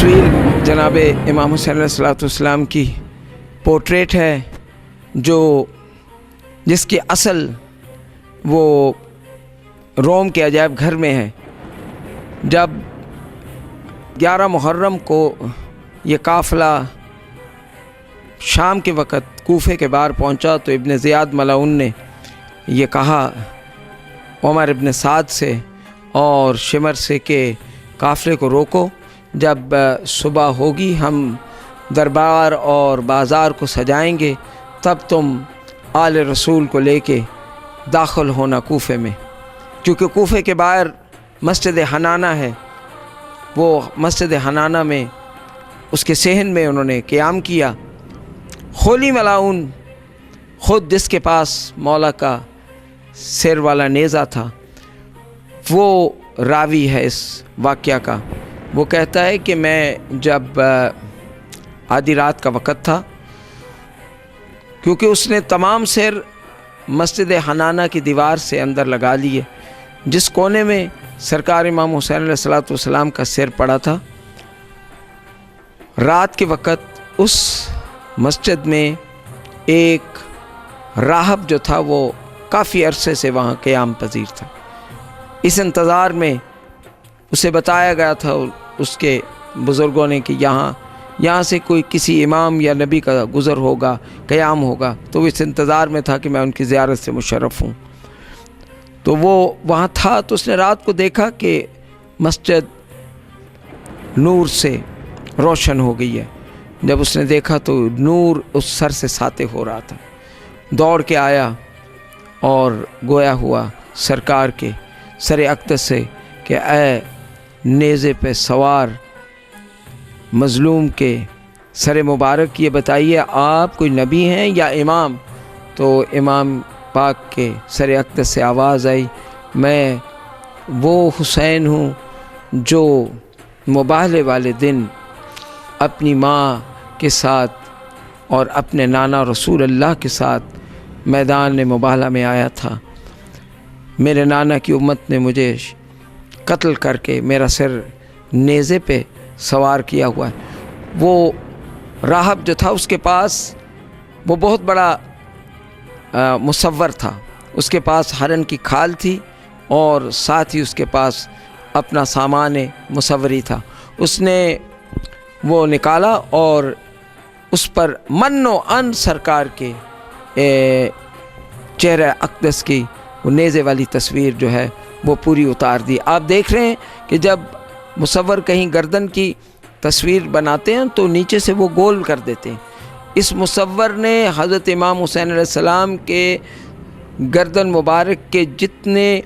تصویر جناب امام حسین علیہ السلام کی پورٹریٹ ہے جس کی اصل وہ روم کے عجائب گھر میں ہے۔ جب 11 محرم کو یہ قافلہ شام کے وقت کوفے کے باہر پہنچا تو ابن زیاد ملعون نے یہ کہا عمر ابن سعد سے اور شمر سے کہ قافلے کو روکو، جب صبح ہوگی ہم دربار اور بازار کو سجائیں گے، تب تم آل رسول کو لے کے داخل ہونا کوفے میں، کیونکہ کوفے کے باہر مسجد حنانہ ہے۔ وہ مسجد حنانہ میں اس کے صحن میں انہوں نے قیام کیا۔ خولی ملعون خود جس کے پاس مولا کا سر والا نیزہ تھا، وہ راوی ہے اس واقعہ کا۔ وہ کہتا ہے کہ میں جب آدھی رات کا وقت تھا، کیونکہ اس نے تمام سر مسجد حنانہ کی دیوار سے اندر لگا لیے، جس کونے میں سرکار امام حسین علیہ السلام کا سر پڑا تھا۔ رات کے وقت اس مسجد میں ایک راہب جو تھا وہ کافی عرصے سے وہاں قیام پذیر تھا۔ اس انتظار میں اسے بتایا گیا تھا اس کے بزرگوں نے کہ یہاں سے کوئی کسی امام یا نبی کا گزر ہوگا، قیام ہوگا، تو وہ اس انتظار میں تھا کہ میں ان کی زیارت سے مشرف ہوں۔ تو وہ وہاں تھا تو اس نے رات کو دیکھا کہ مسجد نور سے روشن ہو گئی ہے۔ جب اس نے دیکھا تو نور اس سر سے ساطع ہو رہا تھا، دوڑ کے آیا اور گویا ہوا سرکار کے سر اقدس سے کہ اے نیزے پہ سوار مظلوم کے سر مبارک، یہ بتائیے آپ کوئی نبی ہیں یا امام؟ تو امام پاک کے سر اقدس سے آواز آئی، میں وہ حسین ہوں جو مباہلے والے دن اپنی ماں کے ساتھ اور اپنے نانا رسول اللہ کے ساتھ میدان مباہلہ میں آیا تھا۔ میرے نانا کی امت نے مجھے قتل کر کے میرا سر نیزے پہ سوار کیا ہوا ہے۔ وہ راہب جو تھا اس کے پاس وہ بہت بڑا مصور تھا، اس کے پاس ہرن کی کھال تھی اور ساتھ ہی اس کے پاس اپنا سامان مصوری تھا۔ اس نے وہ نکالا اور اس پر من و ان سرکار کے چہرہ اقدس کی وہ نیزے والی تصویر جو ہے وہ پوری اتار دی۔ آپ دیکھ رہے ہیں کہ جب مصور کہیں گردن کی تصویر بناتے ہیں تو نیچے سے وہ گول کر دیتے ہیں۔ اس مصور نے حضرت امام حسین علیہ السلام کے گردن مبارک کے جتنے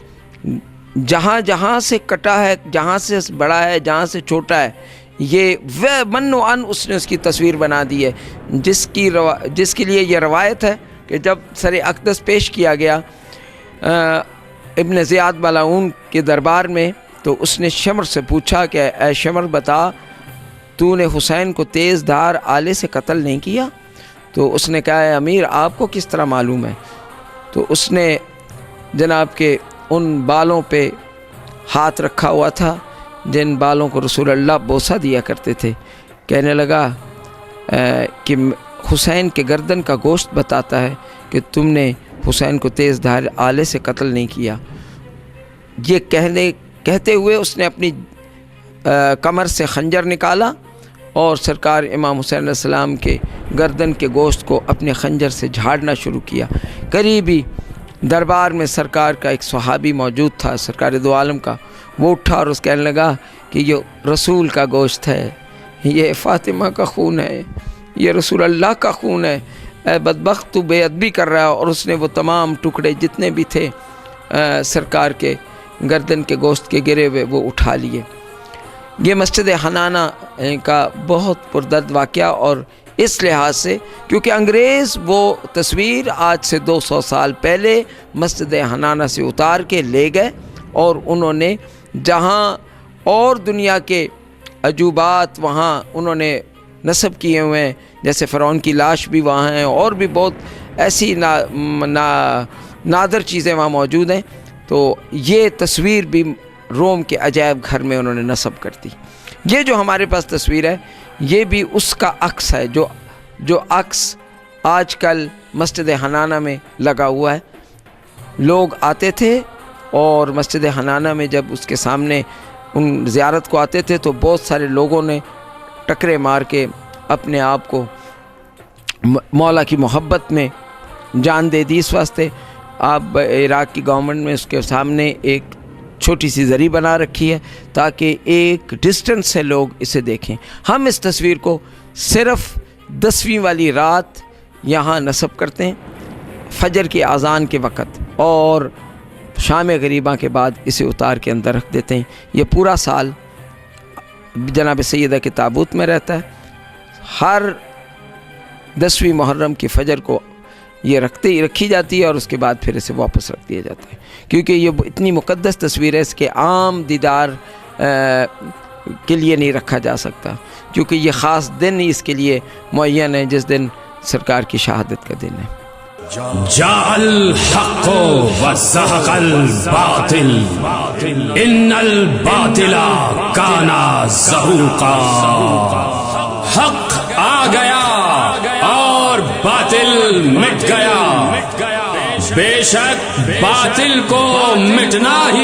جہاں سے کٹا ہے، جہاں سے بڑا ہے، جہاں سے چھوٹا ہے، یہ وہ من و ان اس نے اس کی تصویر بنا دی ہے، جس کے لیے یہ روایت ہے کہ جب سر اقدس پیش کیا گیا ابن زیاد ملعون کے دربار میں تو اس نے شمر سے پوچھا کہ اے شمر بتا، تو نے حسین کو تیز دھار آلے سے قتل نہیں کیا؟ تو اس نے کہا اے امیر آپ کو کس طرح معلوم ہے؟ تو اس نے جناب کے ان بالوں پہ ہاتھ رکھا ہوا تھا جن بالوں کو رسول اللہ بوسہ دیا کرتے تھے، کہنے لگا کہ حسین کے گردن کا گوشت بتاتا ہے کہ تم نے حسین کو تیز دھار آلے سے قتل نہیں کیا۔ یہ کہتے ہوئے اس نے اپنی کمر سے خنجر نکالا اور سرکار امام حسین علیہ السلام کے گردن کے گوشت کو اپنے خنجر سے جھاڑنا شروع کیا۔ قریبی دربار میں سرکار کا ایک صحابی موجود تھا، سرکار دو عالم کا، وہ اٹھا اور اس کہنے لگا کہ یہ رسول کا گوشت ہے، یہ فاطمہ کا خون ہے، یہ رسول اللہ کا خون ہے، اے بدبخت تو بے ادبی کر رہا ہے۔ اور اس نے وہ تمام ٹکڑے جتنے بھی تھے سرکار کے گردن کے گوشت کے گرے ہوئے وہ اٹھا لیے۔ یہ مسجد حنانہ کا بہت پردرد واقعہ، اور اس لحاظ سے کیونکہ انگریز وہ تصویر آج سے 200 سال پہلے مسجد حنانہ سے اتار کے لے گئے اور انہوں نے جہاں اور دنیا کے عجوبات وہاں انہوں نے نصب کیے ہوئے ہیں، جیسے فرعون کی لاش بھی وہاں ہیں اور بھی بہت ایسی نادر چیزیں وہاں موجود ہیں، تو یہ تصویر بھی روم کے عجائب گھر میں انہوں نے نصب کر دی۔ یہ جو ہمارے پاس تصویر ہے یہ بھی اس کا عکس ہے جو عکس آج کل مسجد حنانہ میں لگا ہوا ہے. لوگ آتے تھے اور مسجد حنانہ میں جب اس کے سامنے ان زیارت کو آتے تھے تو بہت سارے لوگوں نے ٹکرے مار کے اپنے آپ کو مولا کی محبت میں جان دے دی. اس واسطے آپ عراق کی گورنمنٹ میں اس کے سامنے ایک چھوٹی سی زری بنا رکھی ہے تاکہ ایک ڈسٹنس سے لوگ اسے دیکھیں. ہم اس تصویر کو صرف 10ویں والی رات یہاں نصب کرتے ہیں فجر کی اذان کے وقت اور شام غریبہ کے بعد اسے اتار کے اندر رکھ دیتے ہیں. یہ پورا سال جناب سیدہ کے تابوت میں رہتا ہے. ہر 10ویں محرم کی فجر کو یہ رکھی جاتی ہے اور اس کے بعد پھر اسے واپس رکھ دیا جاتا ہے کیونکہ یہ اتنی مقدس تصویر ہے. اس کے عام دیدار کے لیے نہیں رکھا جا سکتا کیونکہ یہ خاص دن اس کے لیے معین ہے جس دن سرکار کی شہادت کا دن ہے. جاء الحق وزهق الباطل ان الباطل كان زهوقا. حق آ گیا اور باطل مٹ گیا. بے شک باطل کو مٹنا ہی